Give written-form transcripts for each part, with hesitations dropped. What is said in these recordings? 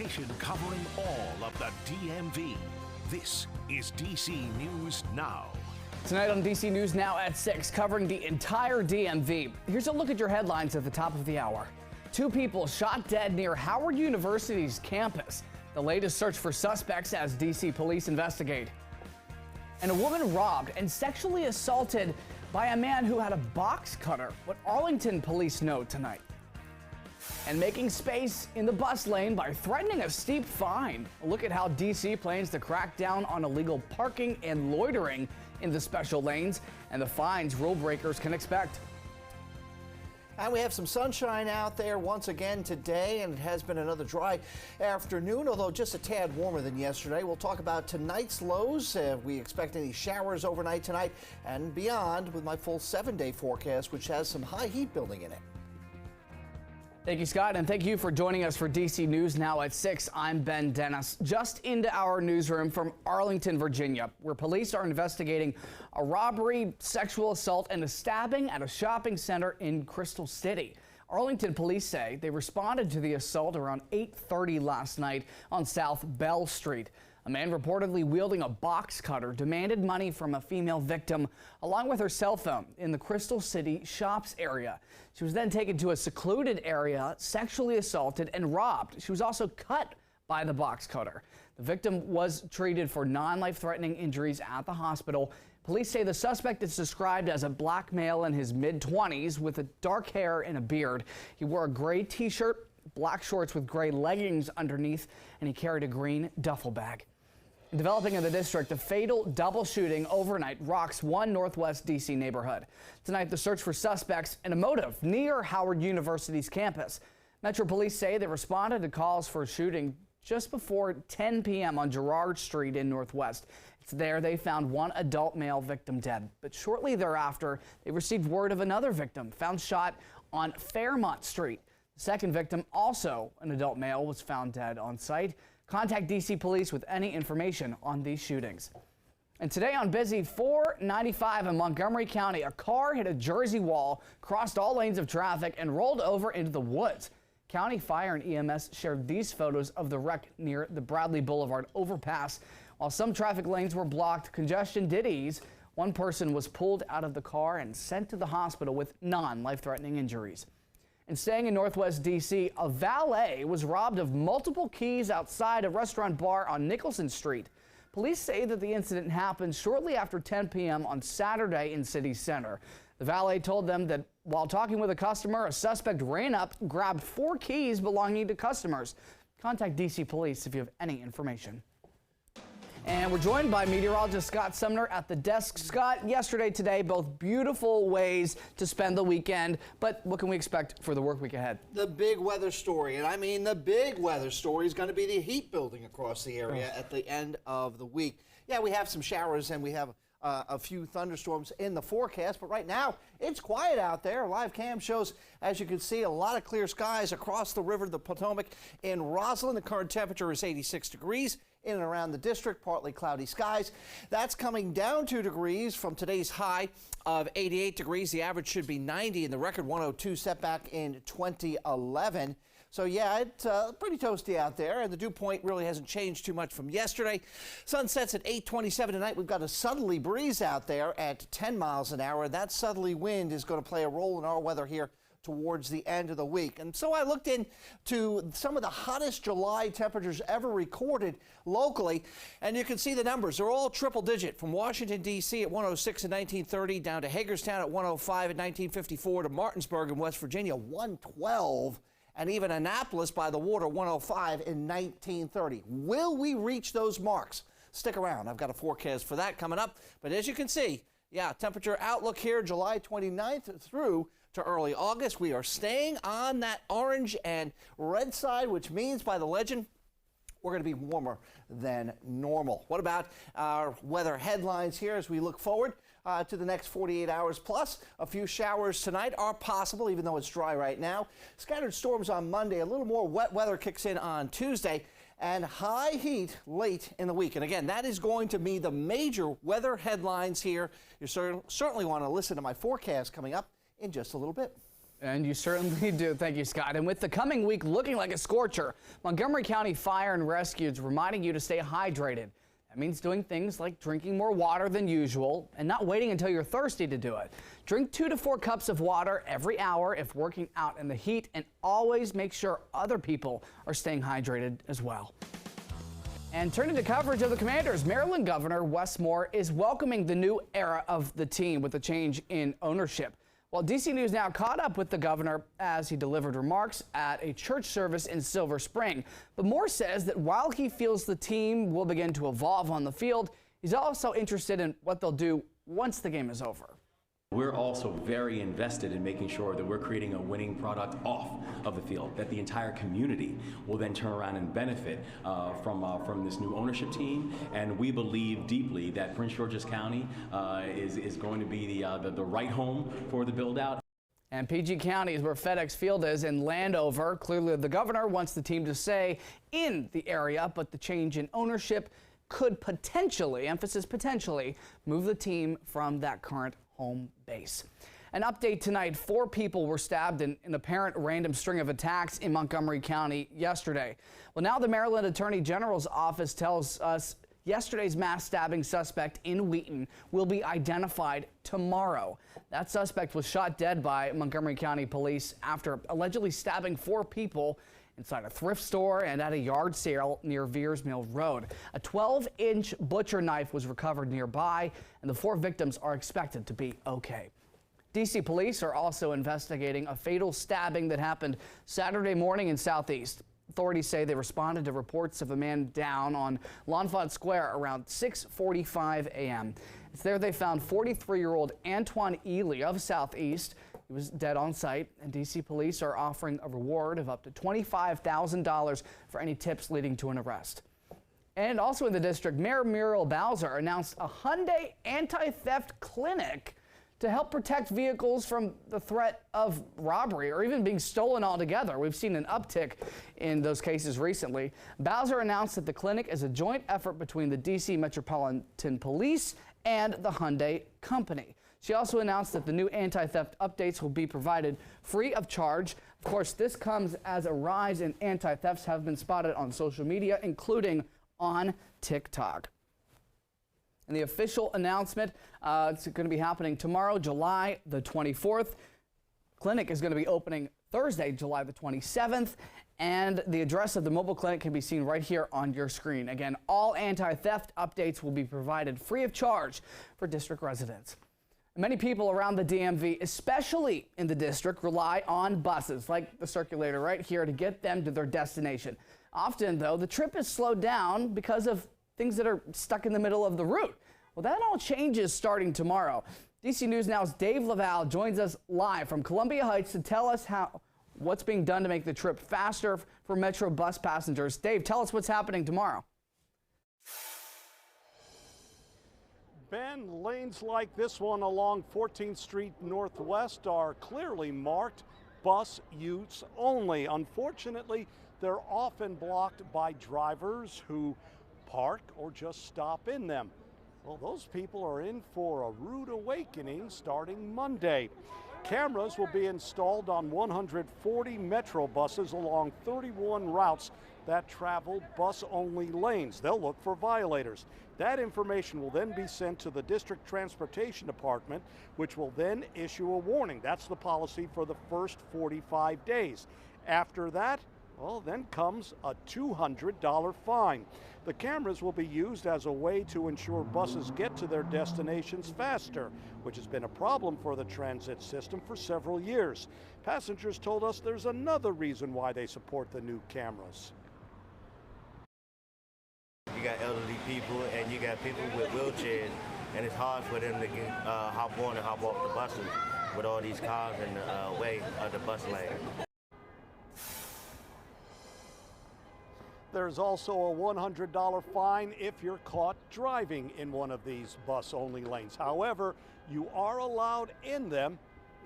station covering all of the DMV. This is DC News Now. Tonight on DC News Now at 6, covering the entire DMV. Here's a look at your headlines at the top of the hour. 2 people shot dead near Howard University's campus. The latest search for suspects as DC police investigate. And a woman robbed and sexually assaulted by a man who had a box cutter. What Arlington police know tonight. And making space in the bus lane by threatening a steep fine. A look at how DC plans to crack down on illegal parking and loitering in the special lanes and the fines rule breakers can expect. And we have some sunshine out there once again today, and it has been another dry afternoon, although just a tad warmer than yesterday. We'll talk about tonight's lows. We expect any showers overnight tonight and beyond with my full 7-day forecast, which has some high heat building in it. Thank you, Scott, and thank you for joining us for DC News Now at 6. I'm Ben Dennis. Just into our newsroom from Arlington, Virginia, where police are investigating a robbery, sexual assault, and a stabbing at a shopping center in Crystal City. Arlington police say they responded to the assault around 8:30 last night on South Bell Street. A man reportedly wielding a box cutter demanded money from a female victim along with her cell phone in the Crystal City shops area. She was then taken to a secluded area, sexually assaulted and robbed. She was also cut by the box cutter. The victim was treated for non-life-threatening injuries at the hospital. Police say the suspect is described as a black male in his mid-20s with a dark hair and a beard. He wore a gray t-shirt, black shorts with gray leggings underneath, and he carried a green duffel bag. Developing in the district, a fatal double shooting overnight rocks one Northwest D.C. neighborhood. Tonight, the search for suspects and a motive near Howard University's campus. Metro Police say they responded to calls for a shooting just before 10 p.m. on Girard Street in Northwest. It's there they found one adult male victim dead. But shortly thereafter, they received word of another victim found shot on Fairmont Street. The second victim, also an adult male, was found dead on site. Contact DC Police with any information on these shootings. And today on busy 495 in Montgomery County, a car hit a Jersey wall, crossed all lanes of traffic, and rolled over into the woods. County Fire and EMS shared these photos of the wreck near the Bradley Boulevard overpass. While some traffic lanes were blocked, congestion did ease. One person was pulled out of the car and sent to the hospital with non-life-threatening injuries. And staying in Northwest D.C., a valet was robbed of multiple keys outside a restaurant bar on Nicholson Street. Police say that the incident happened shortly after 10 p.m. on Saturday in City Center. The valet told them that while talking with a customer, a suspect ran up, grabbed 4 keys belonging to customers. Contact D.C. Police if you have any information. And we're joined by meteorologist Scott Sumner at the desk. Scott, yesterday, today, both beautiful ways to spend the weekend, but what can we expect for the work week ahead? The big weather story, and I mean the big weather story, is going to be the heat building across the area at the end of the week. Yeah, we have some showers and we have a few thunderstorms in the forecast, but right now it's quiet out there. Live cam shows, as you can see, a lot of clear skies across the river, the Potomac in Roslyn. The current temperature is 86 degrees. In and around the district, partly cloudy skies. That's coming down 2 degrees from today's high of 88 degrees. The average should be 90 and the record 102 set back in 2011. So yeah, it's pretty toasty out there, and the dew point really hasn't changed too much from yesterday. Sun sets at 8:27 tonight. We've got a southerly breeze out there at 10 miles an hour. That southerly wind is going to play a role in our weather here towards the end of the week. And so I looked into some of the hottest July temperatures ever recorded locally, and you can see the numbers. They're all triple digit, from Washington, D.C. at 106 in 1930, down to Hagerstown at 105 in 1954, to Martinsburg in West Virginia, 112, and even Annapolis by the water, 105 in 1930. Will we reach those marks? Stick around. I've got a forecast for that coming up. But as you can see, yeah, temperature outlook here, July 29th through to early August. We are staying on that orange and red side, which means by the legend, we're going to be warmer than normal. What about our weather headlines here as we look forward to the next 48 hours plus? A few showers tonight are possible, even though it's dry right now. Scattered storms on Monday. A little more wet weather kicks in on Tuesday. And high heat late in the week. And again, that is going to be the major weather headlines here. You certainly want to listen to my forecast coming up in just a little bit. And you certainly do. Thank you, Scott. And with the coming week looking like a scorcher, Montgomery County Fire and Rescue is reminding you to stay hydrated. That means doing things like drinking more water than usual and not waiting until you're thirsty to do it. Drink 2 to 4 cups of water every hour if working out in the heat, and always make sure other people are staying hydrated as well. And turning to coverage of the Commanders, Maryland Governor Wes Moore is welcoming the new era of the team with a change in ownership. Well, DC News Now caught up with the governor as he delivered remarks at a church service in Silver Spring. But Moore says that while he feels the team will begin to evolve on the field, he's also interested in what they'll do once the game is over. We're also very invested in making sure that we're creating a winning product off of the field, that the entire community will then turn around and benefit from this new ownership team. And we believe deeply that Prince George's County is going to be the right home for the build out. And PG County is where FedEx Field is in Landover. Clearly, the governor wants the team to stay in the area, but the change in ownership could potentially, emphasis potentially, move the team from that current home base. An update tonight, 4 people were stabbed in an apparent random string of attacks in Montgomery County yesterday. Well, now the Maryland Attorney General's office tells us yesterday's mass stabbing suspect in Wheaton will be identified tomorrow. That suspect was shot dead by Montgomery County police after allegedly stabbing 4 people inside a thrift store and at a yard sale near Veers Mill Road. A 12-inch butcher knife was recovered nearby, and the 4 victims are expected to be okay. DC police are also investigating a fatal stabbing that happened Saturday morning in Southeast. Authorities say they responded to reports of a man down on L'Enfant Square around 6:45 a.m. It's there they found 43-year-old Antoine Ely of Southeast. He was dead on site, and D.C. police are offering a reward of up to $25,000 for any tips leading to an arrest. And also in the district, Mayor Muriel Bowser announced a Hyundai anti-theft clinic to help protect vehicles from the threat of robbery or even being stolen altogether. We've seen an uptick in those cases recently. Bowser announced that the clinic is a joint effort between the D.C. Metropolitan Police and the Hyundai Company. She also announced that the new anti-theft updates will be provided free of charge. Of course, this comes as a rise in anti-thefts have been spotted on social media, including on TikTok. And the official announcement, it's going to be happening tomorrow, July the 24th. Clinic is going to be opening Thursday, July the 27th. And the address of the mobile clinic can be seen right here on your screen. Again, all anti-theft updates will be provided free of charge for district residents. Many people around the DMV, especially in the district, rely on buses like the Circulator right here to get them to their destination. Often, though, the trip is slowed down because of things that are stuck in the middle of the route. Well, that all changes starting tomorrow. DC News Now's Dave Laval joins us live from Columbia Heights to tell us what's being done to make the trip faster for Metro bus passengers. Dave, tell us what's happening tomorrow. Ben, lanes like this one along 14th Street Northwest are clearly marked bus use only. Unfortunately, they're often blocked by drivers who park or just stop in them. Well, those people are in for a rude awakening starting Monday. Cameras will be installed on 140 Metro buses along 31 routes that travel bus-only lanes. They'll look for violators. That information will then be sent to the District Transportation Department, which will then issue a warning. That's the policy for the first 45 days. After that, well, then comes a $200 fine. The cameras will be used as a way to ensure buses get to their destinations faster, which has been a problem for the transit system for several years. Passengers told us there's another reason why they support the new cameras. You got elderly people and you got people with wheelchairs, and it's hard for them to get, hop on and hop off the buses with all these cars in the way of the bus lane. There's also a $100 fine if you're caught driving in one of these bus-only lanes. However, you are allowed in them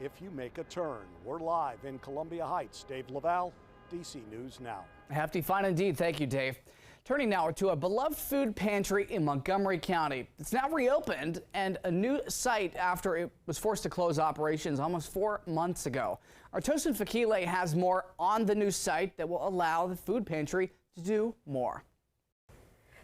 if you make a turn. We're live in Columbia Heights. Dave Laval, DC News Now. A hefty fine indeed. Thank you, Dave. Turning now to a beloved food pantry in Montgomery County. It's now reopened and a new site after it was forced to close operations almost 4 months ago. Our Tosin Fakile has more on the new site that will allow the food pantry to do more.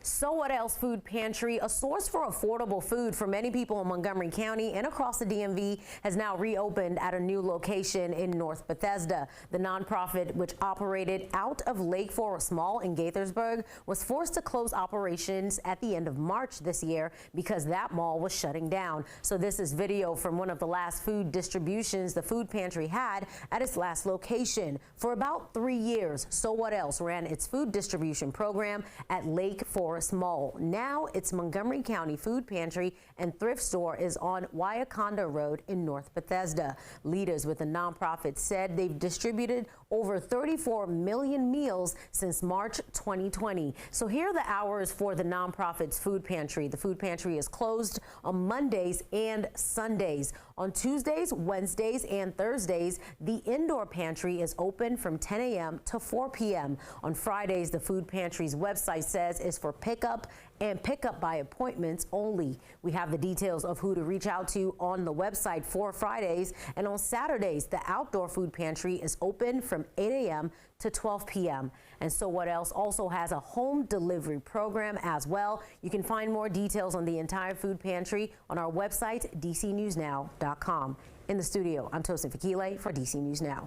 So What Else Food Pantry, a source for affordable food for many people in Montgomery County and across the DMV, has now reopened at a new location in North Bethesda. The nonprofit, which operated out of Lake Forest Mall in Gaithersburg, was forced to close operations at the end of March this year because that mall was shutting down. So this is video from one of the last food distributions the food pantry had at its last location. For about 3 years, So What Else ran its food distribution program at Lake Forest Mall. Now it's Montgomery County Food Pantry and Thrift Store is on Wyaconda Road in North Bethesda. Leaders with the nonprofit said they've distributed over 34 million meals since March 2020. So here are the hours for the nonprofit's food pantry. The food pantry is closed on Mondays and Sundays. On Tuesdays, Wednesdays, and Thursdays, the indoor pantry is open from 10 a.m. to 4 p.m. On Fridays, the food pantry's website says is for pickup and pickup by appointments only. We have the details of who to reach out to on the website for Fridays. And on Saturdays, the outdoor food pantry is open from 8 a.m. to 12 p.m. And So What Else also has a home delivery program as well. You can find more details on the entire food pantry on our website, dcnewsnow.com. In the studio, I'm Tosin Fakile for DC News Now.